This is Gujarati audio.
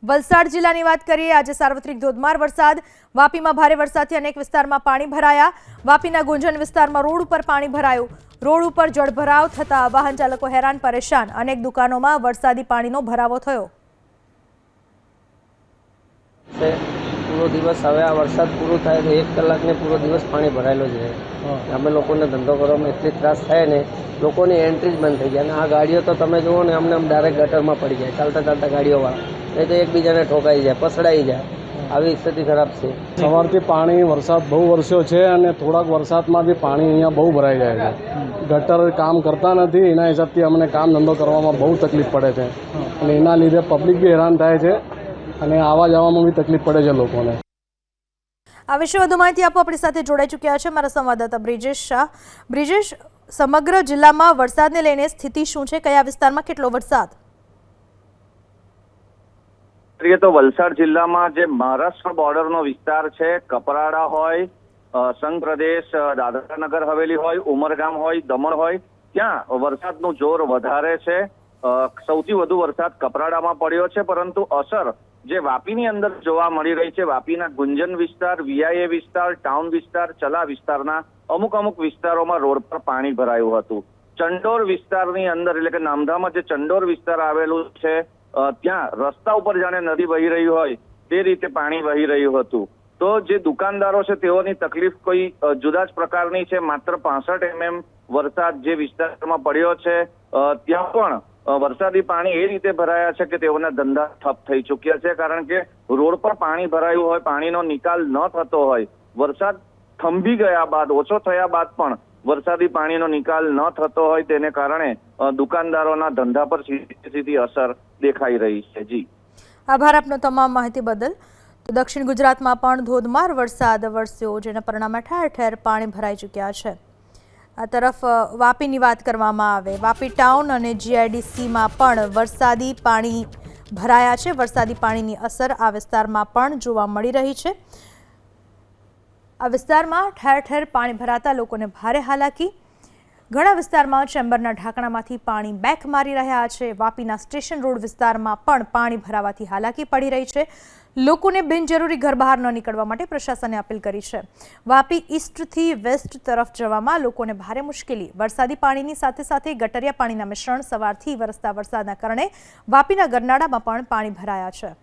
વલસાડ જિલ્લાની વાત કરીએ। આજે સાર્વત્રિક ધોધમાર વરસાદ। વાપીમાં ભારે વરસાદથી અનેક વિસ્તારમાં પાણી ભરાયા। વાપીના ગુંજન વિસ્તારમાં રોડ ઉપર પાણી ભરાયું। રોડ ઉપર જળભરાવ થતા વાહન ચાલકો હેરાન પરેશાન। અનેક દુકાનોમાં વરસાદી પાણીનો ભરાવો થયો। પૂરો દિવસ હવે આ વરસાદ પૂરો થાય તો 1 કલાકને પૂરો દિવસ પાણી ભરાયેલો જ રહે। અમે લોકોને ધંધો કરવામાં એટલી ત્રાસ થાય ને, લોકોની એન્ટ્રી જ બંધ થઈ જાય। અને આ ગાડીઓ તો તમે જુઓ ને, અમને ડાયરેક્ટ ગટરમાં પડી જાય ચાલતા ચાલતા ગાડીઓવાળા, નહીં તો એકબીજાને ઠોકાઈ જાય, પસડાઈ જાય। આવી સ્થિતિ ખરાબ છે। સવારથી પાણી વરસાદ બહુ વરસ્યો છે અને થોડાક વરસાદમાં બી પાણી અહીંયા બહુ ભરાઈ જાય છે। ગટર કામ કરતા નથી, એના હિસાબથી અમને કામ ધંધો કરવામાં બહુ તકલીફ પડે છે અને એના લીધે પબ્લિક બી હેરાન થાય છે અને આવવા જવામાં બી તકલીફ પડે છે લોકોને। આ વિશે વધુ માહિતી આપો આપણી સાથે જોડાઈ ચૂક્યા છે મારા સંવાદદાતા બ્રિજેશ શાહ। બ્રિજેશ, સમગ્ર જિલ્લામાં વરસાદને લઈને સ્થિતિ શું છે? કયા વિસ્તારમાં કેટલો વરસાદ? તો વલસાડ જિલ્લામાં જે મહારાષ્ટ્ર બોર્ડરનો વિસ્તાર છે, કપરાડા હોય, સંઘ પ્રદેશ, દાદરાનગર હવેલી હોય, ઉમરગામ હોય, દમણ હોય, ત્યાં વરસાદનું જોર વધારે છે। સૌથી વધુ વરસાદ કપરાડામાં પડ્યો છે, પરંતુ અસર જે વાપીની અંદર જોવા મળી રહી છે, વાપીના ગુંજન વિસ્તાર, વીઆઈએ વિસ્તાર, ટાઉન વિસ્તાર, ચલા વિસ્તારના અમુક વિસ્તારોમાં રોડ પર પાણી ભરાયું હતું। ચંડોર વિસ્તારની અંદર એટલે કે નામધામાં જે ચંડોર વિસ્તાર આવેલું છે, ત્યાં રસ્તા ઉપર જાણે નદી વહી રહી હોય તે રીતે પાણી વહી રહ્યું હતું। તો જે દુકાનદારો છે તેઓની તકલીફ કોઈ જુદા જ પ્રકારની છે। માત્ર 65 mm વરસાદ જે વિસ્તારમાં પડ્યો છે, ત્યાં પણ વરસાદી પાણી એ રીતે ભરાયા છે કે તેઓના ધંધા ઠપ થઈ ચૂક્યા છે। કારણ કે રોડ પર પાણી ભરાયું હોય, પાણીનો નિકાલ ન થતો હોય, વરસાદ થંભી ગયા બાદ, ઓછો થયા બાદ પણ વરસાદી પાણીનો નિકાલ ન થતો હોય, તેને કારણે દુકાનદારોના ધંધા પર સીધી અસર દેખાઈ રહી છે। જી, આભાર આપનો તમામ માહિતી બદલ। તો દક્ષિણ ગુજરાતમાં પણ ધોધમાર વરસાદ વરસ્યો, જેના પરિણામે ઠેર ઠેર પાણી ભરાઈ ચૂક્યા છે। આ તરફ વાપીની વાત કરવામાં આવે, વાપી ટાઉન અને જીઆઈડીસીમાં પણ વરસાદી પાણી ભરાયા છે। વરસાદી પાણીની અસર આ વિસ્તારમાં પણ જોવા મળી રહી છે। આ વિસ્તારમાં ઠેર ઠેર પાણી ભરાતા લોકોને ભારે હાલાકી। ઘણા વિસ્તારમાં ચેમ્બરના ઢાંકણામાંથી પાણી બેક મારી રહ્યા છે। વાપીના સ્ટેશન રોડ વિસ્તારમાં પણ પાણી ભરાવાથી હાલાકી પડી રહી છે। લોકોને બિનજરૂરી ઘર બહાર ન નીકળવા માટે પ્રશાસને અપીલ કરી છે। વાપી ઈસ્ટથી વેસ્ટ તરફ જવામાં લોકોને ભારે મુશ્કેલી। વરસાદી પાણીની સાથે સાથે ગટરિયા પાણીના મિશ્રણ સવારથી વરસતા વરસાદના કારણે વાપીના ગરનાળામાં પણ પાણી ભરાયા છે।